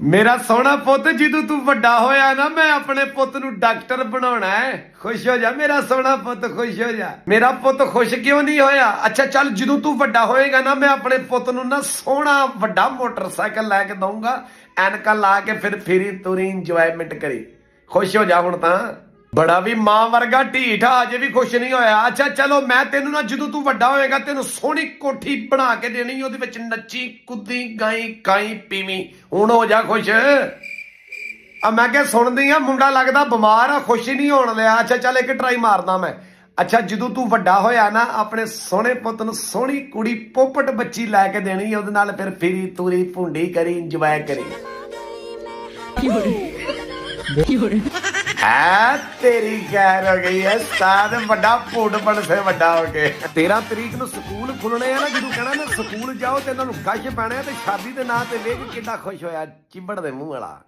ਮੇਰਾ ਸੋਹਣਾ ਪੁੱਤ ਜਦੋਂ ਤੂੰ ਵੱਡਾ ਹੋਇਆ ਨਾ ਮੈਂ ਆਪਣੇ ਪੁੱਤ ਨੂੰ ਡਾਕਟਰ ਬਣਾਉਣਾ ਹੈ। ਖੁਸ਼ ਹੋ ਜਾ ਮੇਰਾ ਸੋਹਣਾ ਪੁੱਤ, ਖੁਸ਼ ਹੋ ਜਾ। ਮੇਰਾ ਪੁੱਤ ਖੁਸ਼ ਕਿਉਂ ਨਹੀਂ ਹੋਇਆ? ਅੱਛਾ ਚੱਲ ਜਦੋਂ ਤੂੰ ਵੱਡਾ ਹੋਏਗਾ ਨਾ ਮੈਂ ਆਪਣੇ ਪੁੱਤ ਨੂੰ ਨਾ ਸੋਹਣਾ ਵੱਡਾ ਮੋਟਰਸਾਈਕਲ ਲੈ ਕੇ ਦਊਂਗਾ, ਐਨਕਾਂ ਲਾ ਕੇ ਫਿਰ ਫੇਰੀ ਤੁਰੀ ਇੰਜੋਇਮੈਂਟ ਕਰੀ। ਖੁਸ਼ ਹੋ ਜਾ ਹੁਣ ਤਾਂ। ਬੜਾ ਵੀ ਮਾਂ ਵਰਗਾ ਢੀਠ ਆ, ਅਜੇ ਵੀ ਖੁਸ਼ ਨਹੀਂ ਹੋਇਆ। ਅੱਛਾ ਚਲੋ ਮੈਂ ਤੈਨੂੰ ਨਾ ਜਦੋਂ ਤੂੰ ਵੱਡਾ ਹੋਏਗਾ ਤੈਨੂੰ ਸੋਹਣੀ ਕੋਠੀ ਬਣਾ ਕੇ ਦੇਣੀ, ਉਹਦੇ ਵਿੱਚ ਨੱਚੀ ਕੁੱਦੀ ਗਾਈ ਖਾਈ ਪੀਵੀਂ। ਹੁਣ ਹੋ ਜਾ ਖੁਸ਼। ਆ ਮੈਂ ਕਿਹਾ ਸੁਣਦੀ ਆ ਮੁੰਡਾ ਲੱਗਦਾ ਬਿਮਾਰ ਆ, ਖੁਸ਼ ਹੀ ਨਹੀਂ ਹੋਣ ਲਿਆ। ਅੱਛਾ ਚੱਲ ਇੱਕ ਟਰਾਈ ਮਾਰਦਾ ਮੈਂ। ਅੱਛਾ ਜਦੋਂ ਤੂੰ ਵੱਡਾ ਹੋਇਆ ਨਾ ਆਪਣੇ ਸੋਹਣੇ ਪੁੱਤ ਨੂੰ ਸੋਹਣੀ ਕੁੜੀ ਪੋਪਟ ਬੱਚੀ ਲੈ ਕੇ ਦੇਣੀ, ਉਹਦੇ ਨਾਲ ਫਿਰ ਫਿਰੀ ਤੁਰੀ ਭੁੰਡੀ ਕਰੀ ਇੰਜੋਏ ਕਰੀ। ਹੈ ਤੇਰੀ ਖੈਰ ਹੋ ਗਈ ਹੈ ਸਾਦ ਵੱਡਾ ਭੁੰਡ ਬਣ ਸੇ ਵੱਡਾ ਹੋ ਕੇ। 13 ਤਰੀਕ ਨੂੰ ਸਕੂਲ ਖੁੱਲਣੇ ਆ ਨਾ, ਜਦੋਂ ਕਹਿਣਾ ਨਾ ਸਕੂਲ ਜਾਓ ਤੇ ਇਹਨਾਂ ਨੂੰ ਗੱਜ ਪੈਣੇ ਤੇ ਸ਼ਾਦੀ ਦੇ ਨਾਂ ਤੇ ਵੇਖ ਕਿੱਡਾ ਖੁਸ਼ ਹੋਇਆ ਚਿੱਬੜ ਦੇ ਮੂੰਹ ਵਾਲਾ।